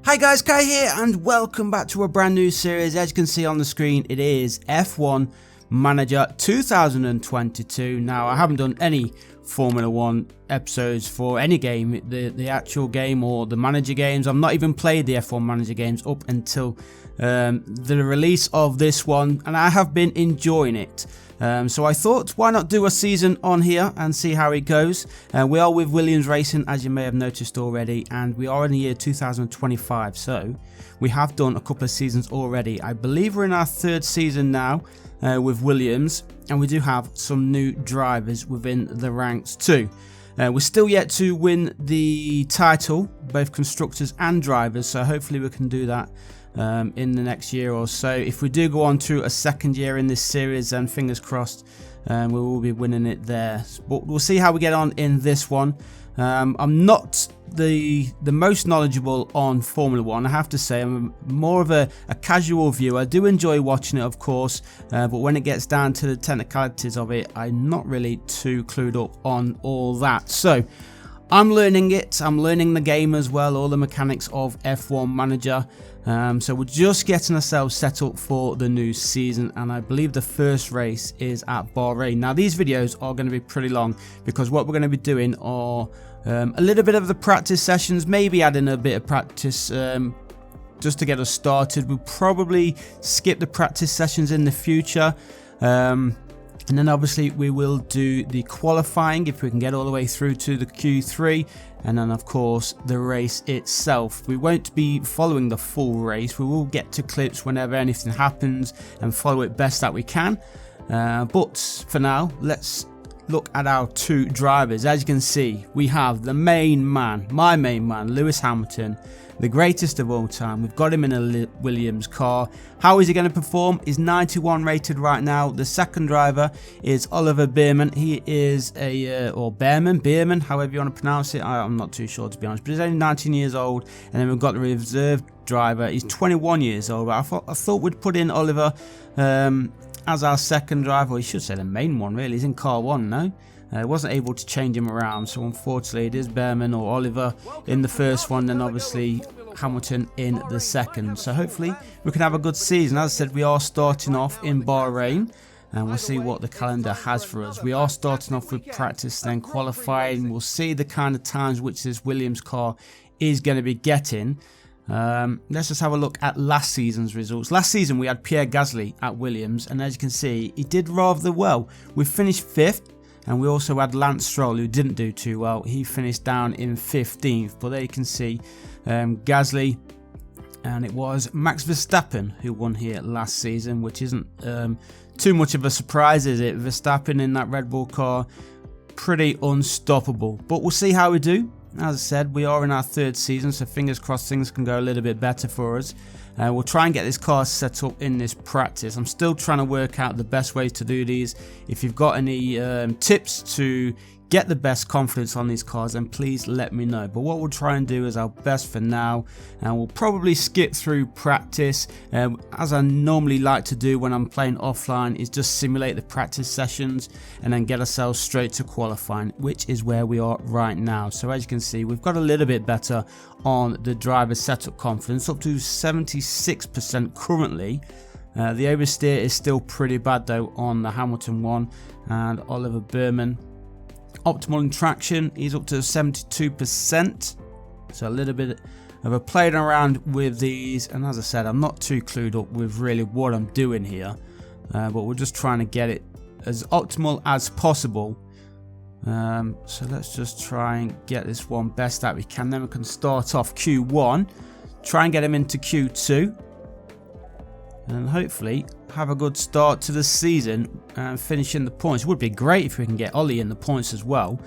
Hi guys, Kai here and welcome back to a brand new series. As you can see on the screen, it is F1 Manager 2022. Now, I haven't done any Formula 1 episodes for any game, the actual game or the manager games. I've not even played the F1 Manager games up until the release of this one, and I have been enjoying it. So I thought, why not do a season on here and see how it goes. We are with Williams Racing, as you may have noticed already, and we are in the year 2025, so we have done a couple of seasons already. I believe we're in our third season now with Williams, and we do have some new drivers within the ranks too. We're still yet to win the title, both constructors and drivers, so hopefully we can do that in the next year or so. If we do go on to a second year in this series, then fingers crossed we will be winning it there. But we'll see how we get on in this one. I'm not the most knowledgeable on Formula 1, I have to say. I'm more of a casual viewer. I do enjoy watching it, of course, but when it gets down to the technicalities of it, I'm not really too clued up on all that. So I'm learning it, I'm learning the game as well, all the mechanics of F1 Manager. So we're just getting ourselves set up for the new season, and I believe the first race is at Bahrain. Now these videos are going to be pretty long because what we're going to be doing are a little bit of the practice sessions, maybe adding a bit of practice just to get us started. We'll probably skip the practice sessions in the future. And then obviously we will do the qualifying if we can get all the way through to the Q3, and then of course the race itself. We won't be following the full race, we will get to clips whenever anything happens and follow it best that we can. But for now, let's look at our two drivers. As you can see, we have the main man, my main man, Lewis Hamilton, the greatest of all time. We've got him in a Williams car. How is he going to perform? He's 91 rated right now. The second driver is Oliver Bearman. He is or Bearman, however you want to pronounce it. I'm not too sure, to be honest, but he's only 19 years old. And then we've got the reserve driver. He's 21 years old. But I thought we'd put in Oliver as our second driver. Or you should say the main one, really. He's in car one, no? Wasn't able to change him around, so unfortunately it is Bearman or Oliver in the first one, then obviously Hamilton in the second. So hopefully we can have a good season. As I said, we are starting off in Bahrain, and we'll see what the calendar has for us. We are starting off with practice, then qualifying. We'll see the kind of times which this Williams car is going to be getting. Let's just have a look at last season's results. Last season we had Pierre Gasly at Williams, and as you can see, he did rather well. We finished 5th. And we also had Lance Stroll, who didn't do too well. He finished down in 15th. But there you can see Gasly, and it was Max Verstappen who won here last season, which isn't too much of a surprise, is it? Verstappen in that Red Bull car, pretty unstoppable. But we'll see how we do. As I said, we are in our third season, so fingers crossed things can go a little bit better for us. We'll try and get this car set up in this practice. I'm still trying to work out the best ways to do these. If you've got any tips to get the best confidence on these cars, then please let me know. But what we'll try and do is our best for now, and we'll probably skip through practice, as I normally like to do when I'm playing offline, is just simulate the practice sessions and then get ourselves straight to qualifying, which is where we are right now. So as you can see, we've got a little bit better on the driver setup confidence, up to 76% currently. The oversteer is still pretty bad though on the Hamilton one, and Oliver Bearman. Optimal in traction, he's up to 72%, so a little bit of a playing around with these. And as I said, I'm not too clued up with really what I'm doing here, but we're just trying to get it as optimal as possible. So let's just try and get this one best that we can, then we can start off Q1, try and get him into Q2, and hopefully have a good start to the season and finish in the points. It would be great if we can get Ollie in the points as well.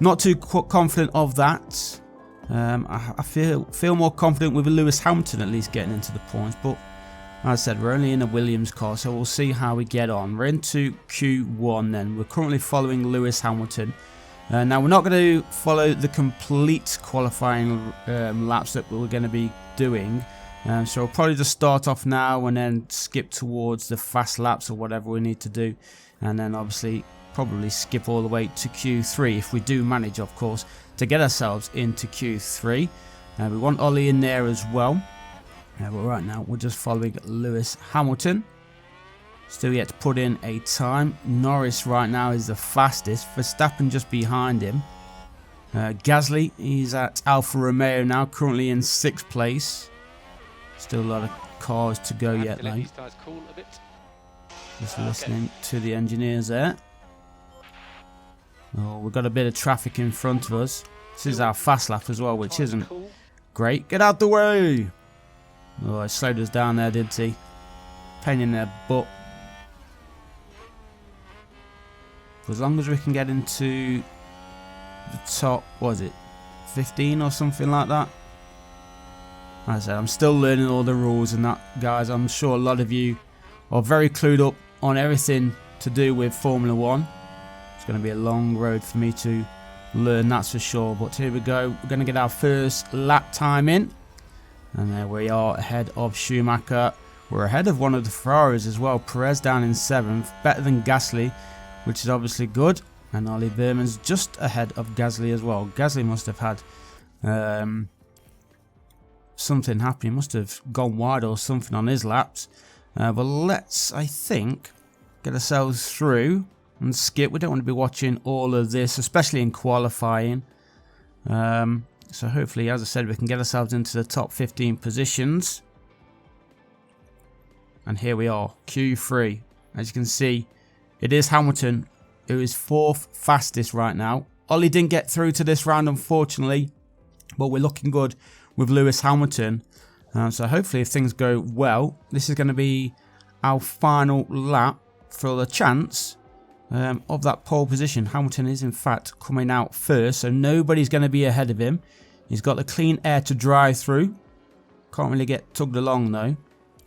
Not too confident of that. I feel more confident with Lewis Hamilton at least getting into the points, but as I said, we're only in a Williams car, so we'll see how we get on. We're into Q1 then. We're currently following Lewis Hamilton. Now we're not going to follow the complete qualifying laps that we're going to be doing. So we'll probably just start off now and then skip towards the fast laps or whatever we need to do, and then obviously probably skip all the way to Q3 if we do manage, of course, to get ourselves into Q3. We want Ollie in there as well. But right now we're just following Lewis Hamilton. Still yet to put in a time. Norris right now is the fastest. Verstappen just behind him. Gasly, he's at Alfa Romeo now, currently in 6th place. Still a lot of cars to go yet, though. Just listening to the engineers there. Oh, we've got a bit of traffic in front of us. This is our fast lap as well, which isn't great. Get out the way! Oh, it slowed us down there, didn't he? Pain in their butt. As long as we can get into the top, what was it, 15 or something like that? Like I said, I'm still learning all the rules and that, guys. I'm sure a lot of you are very clued up on everything to do with Formula 1. It's going to be a long road for me to learn, that's for sure. But here we go. We're going to get our first lap time in. And there we are, ahead of Schumacher. We're ahead of one of the Ferraris as well. Perez down in 7th. Better than Gasly, which is obviously good. And Ollie Behrman's just ahead of Gasly as well. Gasly must have had something happen. He must have gone wide or something on his laps. But let's, I think, get ourselves through and skip. We don't want to be watching all of this, especially in qualifying. So hopefully, as I said, we can get ourselves into the top 15 positions. And here we are, Q3. As you can see, it is Hamilton who is 4th fastest right now. Ollie didn't get through to this round, unfortunately, but we're looking good with Lewis Hamilton. So hopefully, if things go well, this is going to be our final lap for the chance of that pole position. Hamilton is, in fact, coming out first, so nobody's going to be ahead of him. He's got the clean air to drive through. Can't really get tugged along, though.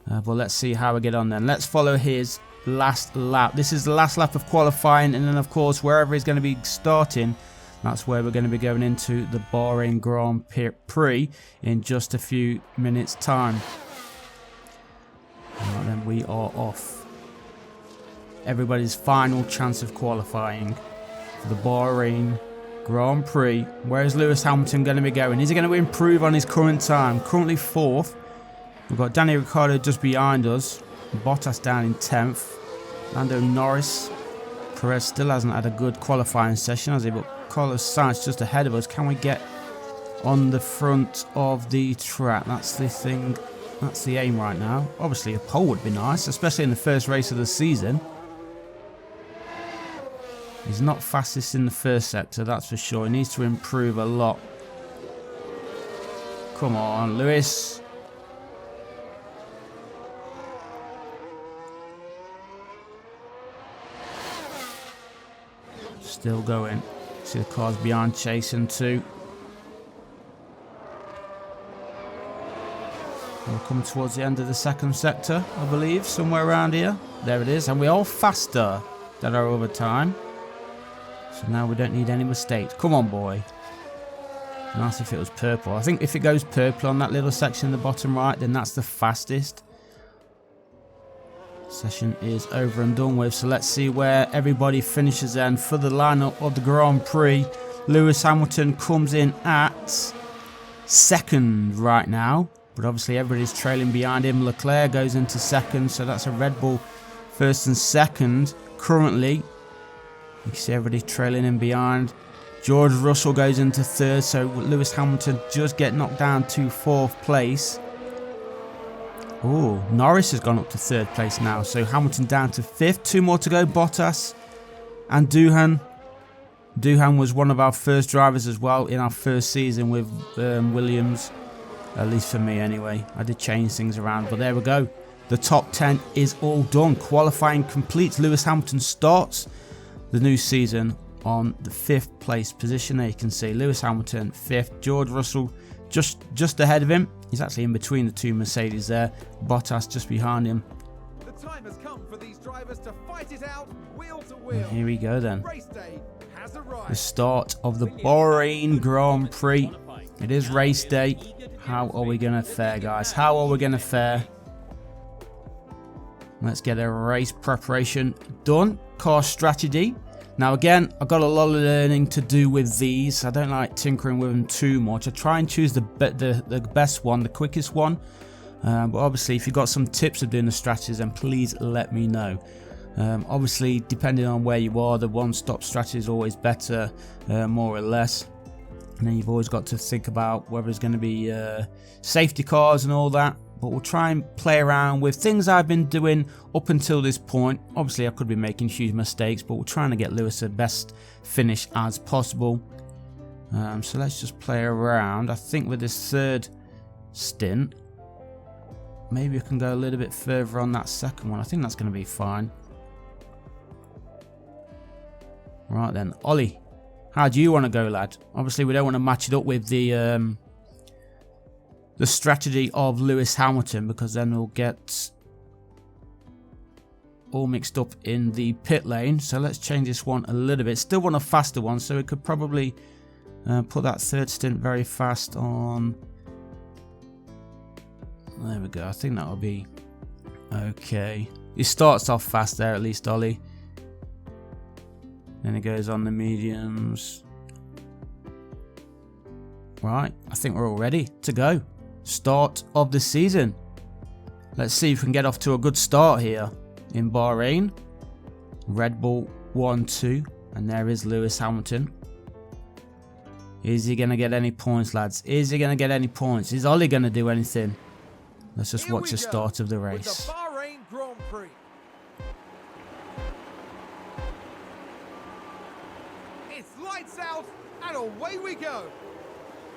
But let's see how we get on then. Let's follow his last lap. This is the last lap of qualifying, and then of course wherever he's going to be starting, that's where we're going to be going into the Bahrain Grand Prix in just a few minutes time. And then we are off. Everybody's final chance of qualifying for the Bahrain Grand Prix. Where is Lewis Hamilton going to be going? Is he going to improve on his current time? Currently 4th. We've got Danny Ricciardo just behind us. Bottas down in 10th. Lando Norris. Perez still hasn't had a good qualifying session, has he? But Carlos Sainz just ahead of us. Can we get on the front of the track? That's the thing. That's the aim right now. Obviously, a pole would be nice, especially in the first race of the season. He's not fastest in the first sector, that's for sure. He needs to improve a lot. Come on, Lewis. Still going. See the cars behind chasing too. We're coming towards the end of the second sector, I believe, somewhere around here. There it is, and we're all faster than our other time. So now we don't need any mistakes. Come on, boy. Nice if it was purple. I think if it goes purple on that little section in the bottom right, then that's the fastest. Session is over and done with, so let's see where everybody finishes then for the lineup of the Grand Prix. Lewis Hamilton comes in at 2nd right now, but obviously everybody's trailing behind him. Leclerc goes into 2nd, so that's a Red Bull 1st and 2nd currently. You can see everybody trailing in behind. George Russell goes into 3rd, so Lewis Hamilton just get knocked down to 4th place. Oh, Norris has gone up to 3rd place now. So Hamilton down to 5th. 2 more to go. Bottas and Doohan. Doohan was one of our first drivers as well in our first season with Williams. At least for me anyway. I did change things around. But there we go. The top 10 is all done. Qualifying complete. Lewis Hamilton starts the new season on the 5th place position. There you can see Lewis Hamilton 5th. George Russell just ahead of him. He's actually in between the 2 Mercedes there. Bottas just behind him. The time has come for these drivers to fight it out wheel to wheel. And here we go then. Race day has arrived. The start of the Bahrain Grand Prix. It is race day. How are we going to fare, guys? How are we going to fare? Let's get a race preparation done. Car strategy. Now again, I've got a lot of learning to do with these. I don't like tinkering with them too much. I try and choose the best one, the quickest one. But obviously, if you've got some tips of doing the strategies, then please let me know. Obviously, depending on where you are, the one-stop strategy is always better, more or less. And then you've always got to think about whether there's going to be safety cars and all that. But we'll try and play around with things I've been doing up until this point. Obviously, I could be making huge mistakes, but we're trying to get Lewis the best finish as possible. So let's just play around. I think with this third stint, maybe I can go a little bit further on that second one. I think that's going to be fine. Right then, Ollie, how do you want to go, lad? Obviously, we don't want to match it up with the strategy of Lewis Hamilton, because then we'll get all mixed up in the pit lane. So let's change this one a little bit. Still want a faster one, so we could probably put that third stint very fast on. There we go. I think that'll be okay. He starts off fast there, at least, Ollie. Then he goes on the mediums. Right, I think we're all ready to go. Start of the season. Let's see if we can get off to a good start here in Bahrain. Red Bull 1-2, and there is Lewis Hamilton. Is he going to get any points, lads? Is he going to get any points? Is Ollie going to do anything? Let's just watch the start of the race. The Bahrain Grand Prix. It's lights out and away we go.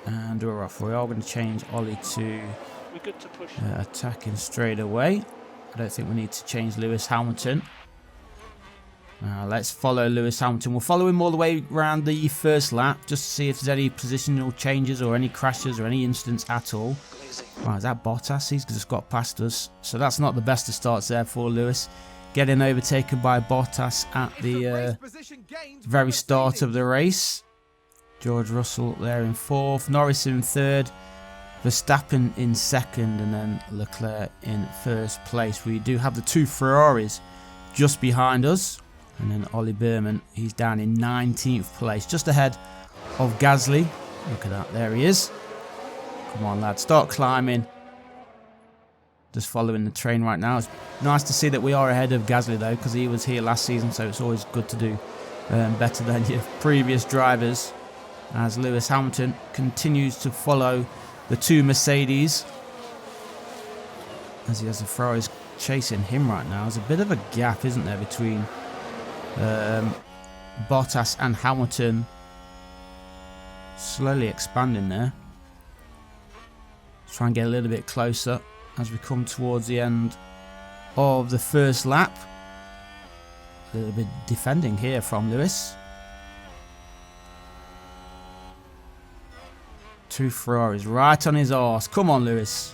And we're off. We are going to change Ollie to attacking straight away. I don't think we need to change Lewis Hamilton. Let's follow Lewis Hamilton. We'll follow him all the way around the first lap, just to see if there's any positional changes or any crashes or any incidents at all. Right, is that Bottas? He's just got past us. So that's not the best of starts there for Lewis. Getting overtaken by Bottas at the very start of the race. George Russell there in fourth, Norris in third, Verstappen in second, and then Leclerc in first place. We do have the two Ferraris just behind us, and then Ollie Berman, he's down in 19th place, just ahead of Gasly. Look at that, there he is. Come on, lad, start climbing. Just following the train right now. It's nice to see that we are ahead of Gasly though, because he was here last season, so it's always good to do better than your previous drivers. As Lewis Hamilton continues to follow the two Mercedes, as he has the Ferraris chasing him right now. There's a bit of a gap, isn't there, between Bottas and Hamilton. Slowly expanding there. Let's try and get a little bit closer as we come towards the end of the first lap. A little bit defending here from Lewis. Two Ferraris right on his arse. Come on, Lewis.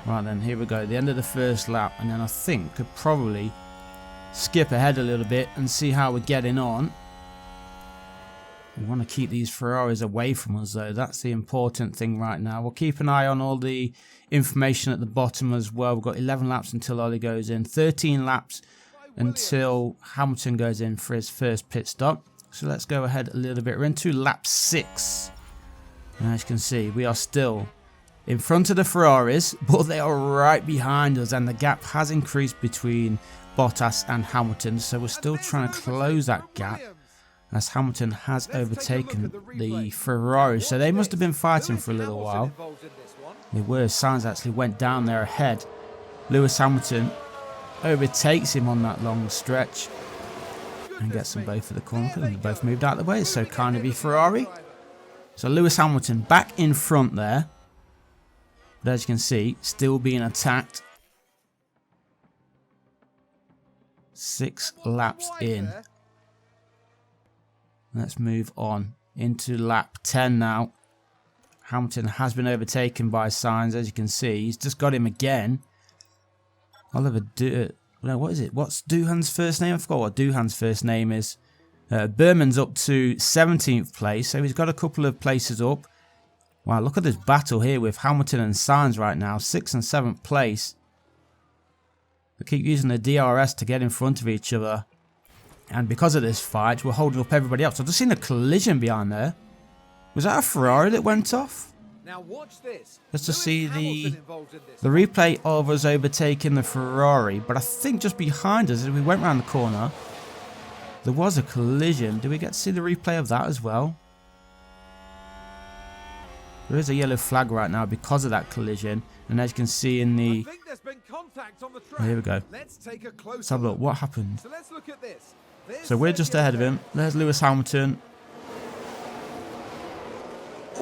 Right then, here we go. The end of the first lap. And then I think could probably skip ahead a little bit and see how we're getting on. We want to keep these Ferraris away from us though. That's the important thing right now. We'll keep an eye on all the information at the bottom as well. We've got 11 laps until Ollie goes in. 13 laps until Hamilton goes in for his first pit stop. So let's go ahead a little bit. We're into lap 6. And as you can see, we are still in front of the Ferraris, but they are right behind us, and the gap has increased between Bottas and Hamilton, so we're still trying to close that gap as Hamilton has overtaken the Ferrari. So they must have been fighting for a little while. They were. Sainz actually went down there ahead. Lewis Hamilton overtakes him on that long stretch and gets them both at the corner, and they both moved out of the way. So kind of be Ferrari. So Lewis Hamilton back in front there. But as you can see, still being attacked. 6 laps in. Let's move on into lap 10 now. Hamilton has been overtaken by Sainz, as you can see. He's just got him again. Oliver what is it? What's Doohan's first name? I forgot what Doohan's first name is. Berman's up to 17th place, so he's got a couple of places up. Wow, look at this battle here with Hamilton and Sainz right now, 6th and 7th place. They keep using the DRS to get in front of each other. And because of this fight, we're holding up everybody else. I've just seen a collision behind there. Was that a Ferrari that went off? Now watch this. Just to see the replay of us overtaking the Ferrari. But I think just behind us, as we went around the corner, there was a collision. Do we get to see the replay of that as well? There is a yellow flag right now because of that collision. And as you can see in the... Oh, here we go. Let's have a look. What happened? So let's look at this. So we're just ahead of him. There's Lewis Hamilton.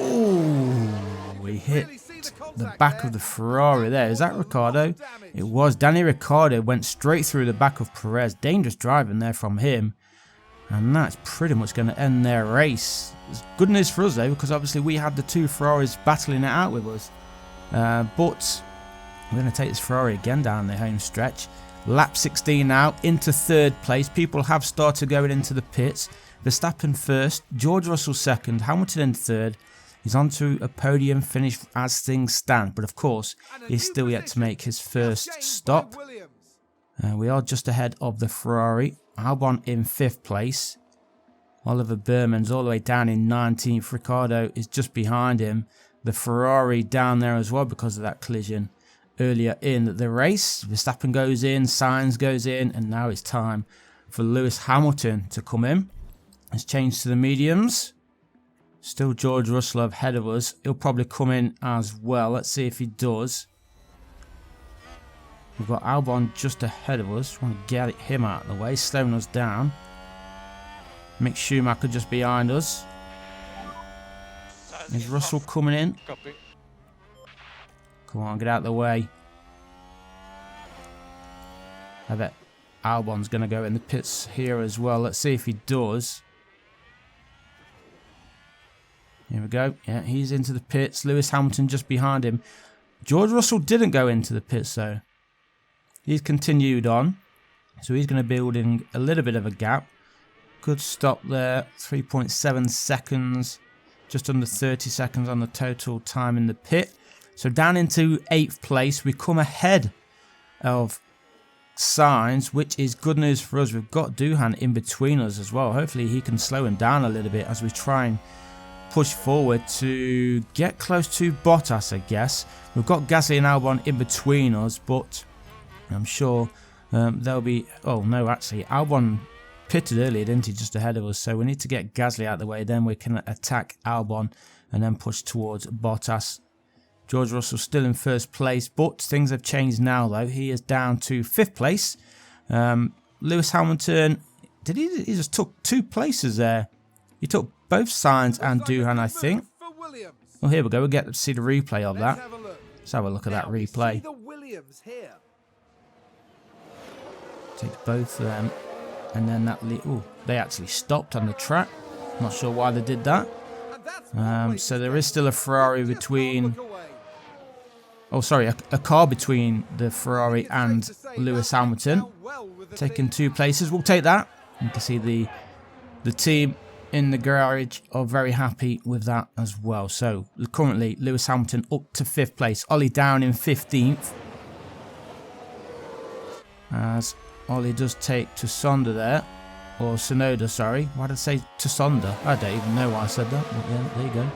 Oh, he hit the back of the Ferrari there. Is that Ricciardo? It was. Danny Ricciardo went straight through the back of Perez. Dangerous driving there from him. And that's pretty much going to end their race. It's good news for us though, because obviously we had the two Ferraris battling it out with us. But we're going to take this Ferrari again down the home stretch. Lap 16 now, into third place. People have started going into the pits. Verstappen first, George Russell second, Hamilton in third. He's on to a podium finish as things stand. But of course, he's still yet to make his first stop. We are just ahead of the Ferrari. Albon in 5th place. Oliver Burman's all the way down in 19th. Ricciardo is just behind him. The Ferrari down there as well because of that collision earlier in the race. Verstappen goes in, Sainz goes in, and now it's time for Lewis Hamilton to come in. It's changed to the mediums. Still George Russell ahead of us. He'll probably come in as well. Let's see if he does. We've got Albon just ahead of us. Want to get him out of the way, slowing us down. Mick Schumacher just behind us. Is Russell coming in? Come on, get out of the way. I bet Albon's going to go in the pits here as well. Let's see if he does. Here we go. Yeah, he's into the pits. Lewis Hamilton just behind him. George Russell didn't go into the pits though. He's continued on. So he's going to build in a little bit of a gap. Good stop there. 3.7 seconds. Just under 30 seconds on the total time in the pit. So down into 8th place. We come ahead of Sainz, which is good news for us. We've got Doohan in between us as well. Hopefully he can slow him down a little bit as we try and push forward to get close to Bottas, I guess. We've got Gasly and Albon in between us, but I'm sure they'll be... Oh, no, actually, Albon pitted earlier, didn't he, just ahead of us, so we need to get Gasly out of the way, then we can attack Albon and then push towards Bottas. George Russell still in 1st place, but things have changed now, though. He is down to 5th place. Lewis Hamilton, he just took 2 places there. He took both Sainz and Doohan, I think. Oh, here we go. We'll get to see the replay of that. Let's have a look at that replay. Take both of them. And then that... Oh, they actually stopped on the track. Not sure why they did that. So there is still a Ferrari between... Oh, sorry. A car between the Ferrari and Lewis Hamilton. Taking 2 places. We'll take that. You can see the team in the garage are very happy with that as well. So currently Lewis Hamilton up to 5th place. Ollie down in 15th. As Ollie does take Tsunoda there. Or Tsunoda, sorry. Why did I say Tsunoda? I don't even know why I said that. But yeah, there you go.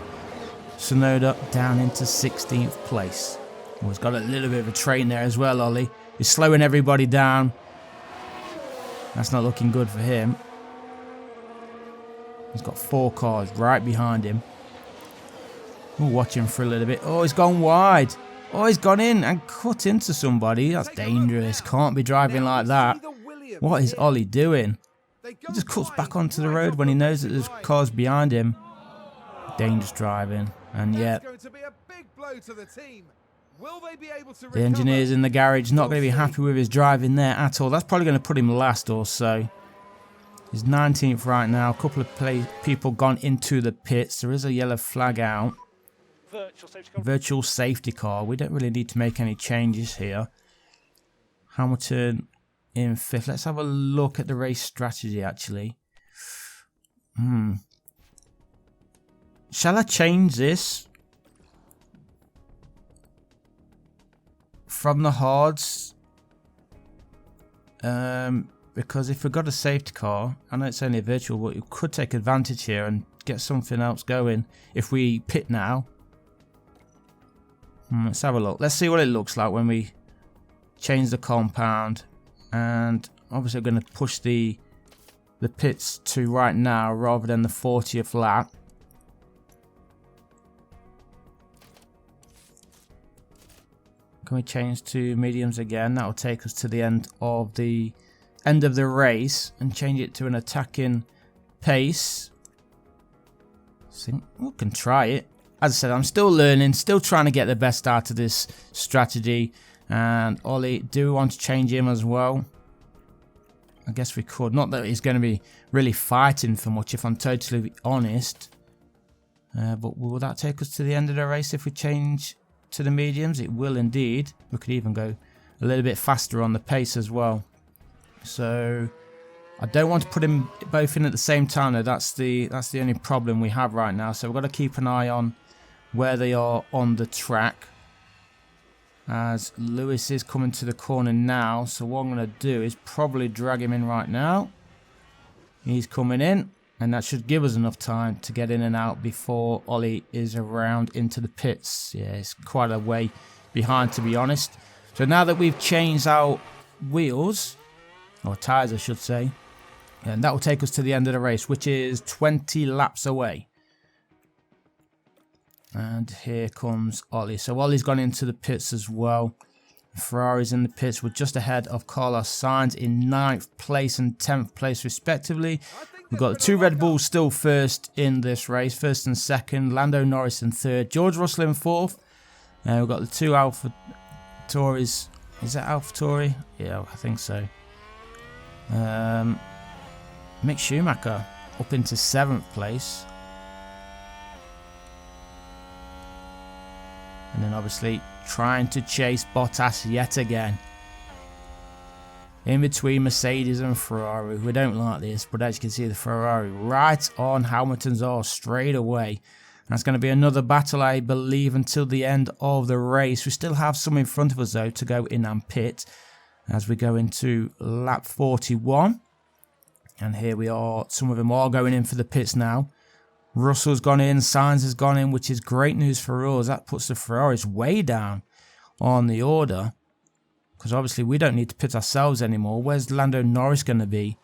Tsunoda down into 16th place. Oh, he's got a little bit of a train there as well, Ollie. He's slowing everybody down. That's not looking good for him. He's got 4 cars right behind him. We'll watch him for a little bit. Oh, he's gone wide. Oh, he's gone in and cut into somebody. That's dangerous. Can't be driving like that. What is Ollie doing? He just cuts back onto the road when he knows that there's cars behind him. Dangerous driving. And yet, the engineers in the garage not going to be happy with his driving there at all. That's probably going to put him last or so. He's 19th right now. A couple of people gone into the pits. There is a yellow flag out. Virtual safety car. We don't really need to make any changes here. Hamilton in 5th. Let's have a look at the race strategy actually. Shall I change this from the hards because if we've got a safety car, I know it's only a virtual, but we could take advantage here and get something else going if we pit now. Let's have a look. Let's see what it looks like when we change the compound. And obviously we're going to push the pits to right now rather than the 40th lap. Can we change to mediums again? That will take us to the end of the race and change it to an attacking pace. So we can try it. As I said, I'm still learning, still trying to get the best out of this strategy. And Ollie, do we want to change him as well? I guess we could. Not that he's going to be really fighting for much, if I'm totally honest. But will that take us to the end of the race if we change to the mediums? It will indeed. We could even go a little bit faster on the pace as well. So I don't want to put them both in at the same time though. That's the only problem we have right now. So we've got to keep an eye on where they are on the track, as Lewis is coming to the corner now. So what I'm going to do is probably drag him in right now. He's coming in, and that should give us enough time to get in and out before Ollie is around into the pits. Yeah, it's quite a way behind, to be honest. So now that we've changed our wheels, or tyres I should say, and that will take us to the end of the race, which is 20 laps away. And here comes Ollie. So Ollie's gone into the pits as well. Ferrari's in the pits. We're just ahead of Carlos Sainz in 9th place and 10th place respectively. We've got the 2 Red Bulls still first in this race. First and second. Lando Norris in 3rd. George Russell in 4th. We've got the 2 Alpha Tauris. Is that Alpha Tauri? Yeah, I think so. Mick Schumacher up into 7th place. And then obviously trying to chase Bottas yet again. In between Mercedes and Ferrari. We don't like this, but as you can see, the Ferrari right on Hamilton's arse straight away. That's going to be another battle, I believe, until the end of the race. We still have some in front of us, though, to go in and pit as we go into lap 41. And here we are. Some of them are going in for the pits now. Russell's gone in, Sainz has gone in, which is great news for us. That puts the Ferraris way down on the order, because obviously we don't need to pit ourselves anymore. Where's Lando Norris going to be?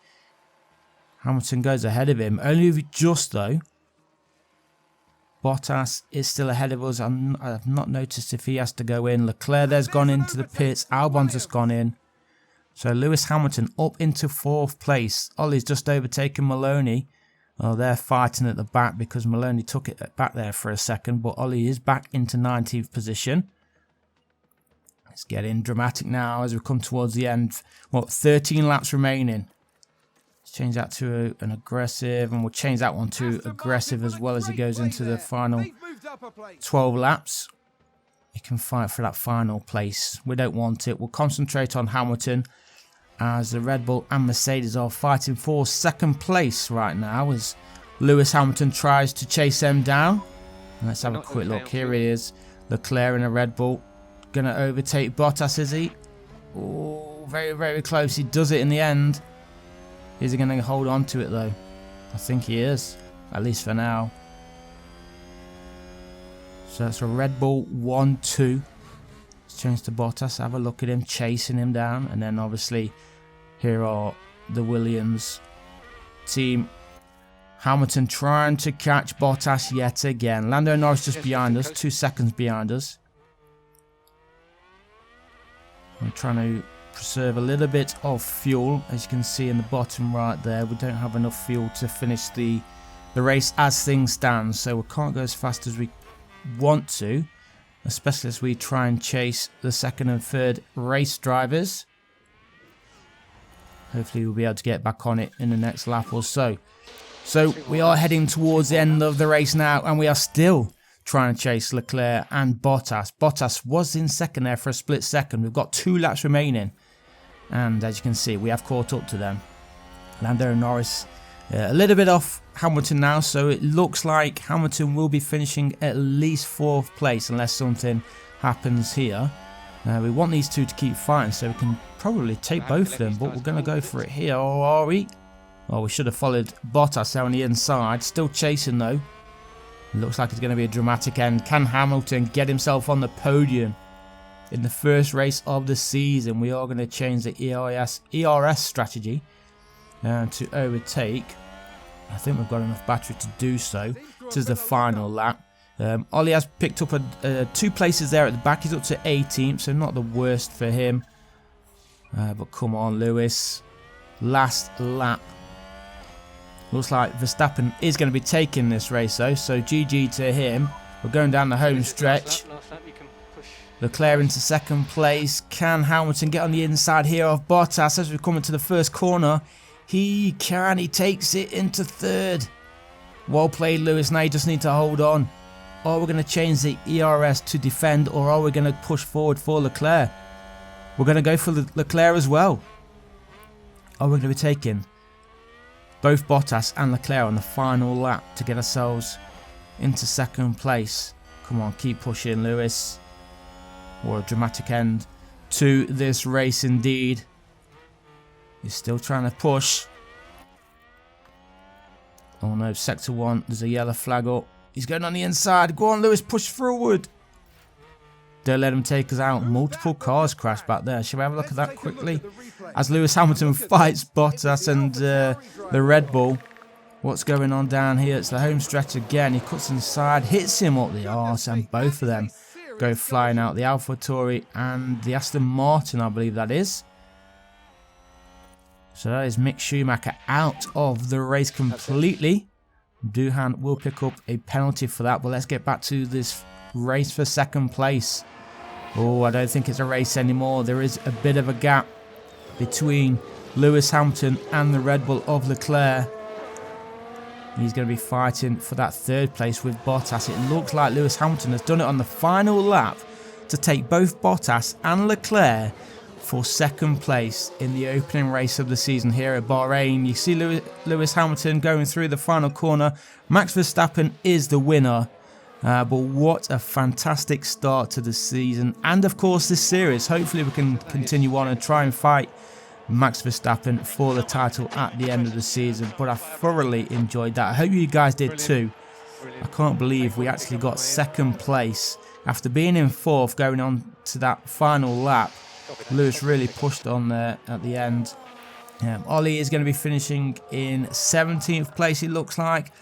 Hamilton goes ahead of him. Only just though. Bottas is still ahead of us. I've not noticed if he has to go in. Leclerc there's gone into the pits. Albon's just gone in. So Lewis Hamilton up into 4th place. Ollie's just overtaken Maloney. Oh, they're fighting at the back because Maloney took it back there for a second. But Ollie is back into 19th position. It's getting dramatic now as we come towards the end. What, 13 laps remaining. Let's change that to an aggressive. And we'll change that one to aggressive as well as he goes into the final 12 laps. He can fight for that final place. We don't want it. We'll concentrate on Hamilton, as the Red Bull and Mercedes are fighting for 2nd place right now as Lewis Hamilton tries to chase them down. And let's have a quick look. Here he is, Leclerc in a Red Bull. Going to overtake Bottas, is he? Oh, very, very close. He does it in the end. Is he going to hold on to it though? I think he is, at least for now. So that's a Red Bull 1-2. Let's change to Bottas. Have a look at him chasing him down. And then obviously here are the Williams team. Hamilton trying to catch Bottas yet again. Lando Norris just behind us, 2 seconds behind us. I'm trying to preserve a little bit of fuel. As you can see in the bottom right there, we don't have enough fuel to finish the race as things stand. So we can't go as fast as we want to, especially as we try and chase the 2nd and 3rd race drivers. Hopefully we'll be able to get back on it in the next lap or so. So we are heading towards the end of the race now, and we are still trying to chase Leclerc and Bottas. Bottas was in 2nd there for a split second. We've got 2 laps remaining, and as you can see, we have caught up to them. Lando Norris a little bit off Hamilton now, so it looks like Hamilton will be finishing at least 4th place unless something happens here. We want these two to keep fighting, so we can probably take both of them, but we're going to go for it here, or are we? Oh, we should have followed Bottas there on the inside. Still chasing though. Looks like it's going to be a dramatic end. Can Hamilton get himself on the podium in the first race of the season? We are going to change the ERS strategy to overtake. I think we've got enough battery to do so. This is the final lap. Ollie has picked up 2 places there at the back. He's up to 18th, so not the worst for him. But come on, Lewis. Last lap. Looks like Verstappen is going to be taking this race though, so GG to him. We're going down the home stretch. Leclerc into second place. Can Hamilton get on the inside here of Bottas as we come into the first corner? He can. He takes it into third. Well played, Lewis. Now you just need to hold on. Are we going to change the ERS to defend, or are we going to push forward for Leclerc? We're going to go for Leclerc as well. Are we going to be taking both Bottas and Leclerc on the final lap to get ourselves into second place? Come on, keep pushing, Lewis. What a dramatic end to this race indeed. He's still trying to push. Oh no, sector 1, there's a yellow flag up. He's going on the inside. Go on, Lewis, push forward. Don't let him take us out. Multiple cars crashed back there. Shall we have a look at that quickly? As Lewis Hamilton fights Bottas and the Red Bull. What's going on down here? It's the home stretch again. He cuts inside, hits him up the arse, and both of them go flying out. The AlphaTauri and the Aston Martin, I believe that is. So that is Mick Schumacher out of the race completely. Doohan will pick up a penalty for that, but let's get back to this race for second place. Oh, I don't think it's a race anymore. There is a bit of a gap between Lewis Hamilton and the Red Bull of Leclerc. He's going to be fighting for that third place with Bottas. It looks like Lewis Hamilton has done it on the final lap to take both Bottas and Leclerc for second place in the opening race of the season here at Bahrain. You see Lewis Hamilton going through the final corner. Max Verstappen is the winner. But what a fantastic start to the season, and of course this series. Hopefully we can continue on and try and fight Max Verstappen for the title at the end of the season. But I thoroughly enjoyed that. I hope you guys did too. I can't believe we actually got second place after being in fourth going on to that final lap. Lewis really pushed on there at the end. Ollie is going to be finishing in 17th place, it looks like.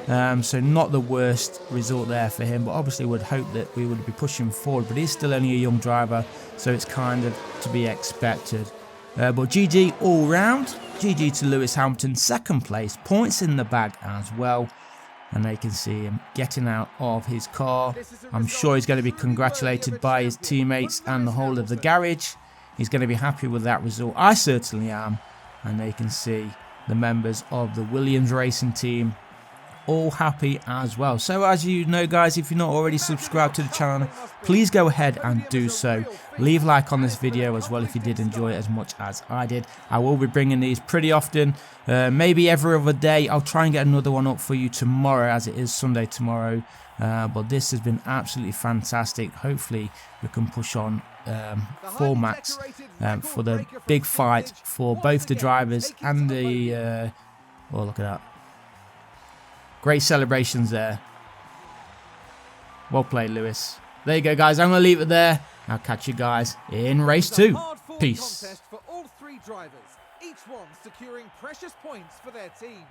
So not the worst result there for him, but obviously would hope that we would be pushing forward. But he's still only a young driver, so it's kind of to be expected. But GG all round. GG to Lewis Hamilton, second place, points in the bag as well. And they can see him getting out of his car. I'm sure he's going to be congratulated by his teammates and the whole of the garage. He's going to be happy with that result. I certainly am. And they can see the members of the Williams racing team all happy as well. So as you know, guys, if you're not already subscribed to the channel, please go ahead and do so. Leave a like on this video as well if you did enjoy it as much as I did. I will be bringing these pretty often, maybe every other day. I'll try and get another one up for you tomorrow, as it is Sunday tomorrow. But this has been absolutely fantastic. Hopefully we can push on for Max for the big fight for both the drivers and the oh, look at that. Great celebrations there. Well played, Lewis. There you go, guys. I'm going to leave it there. I'll catch you guys in race 2. Peace. Contest for all 3 drivers, each one securing precious points for their team.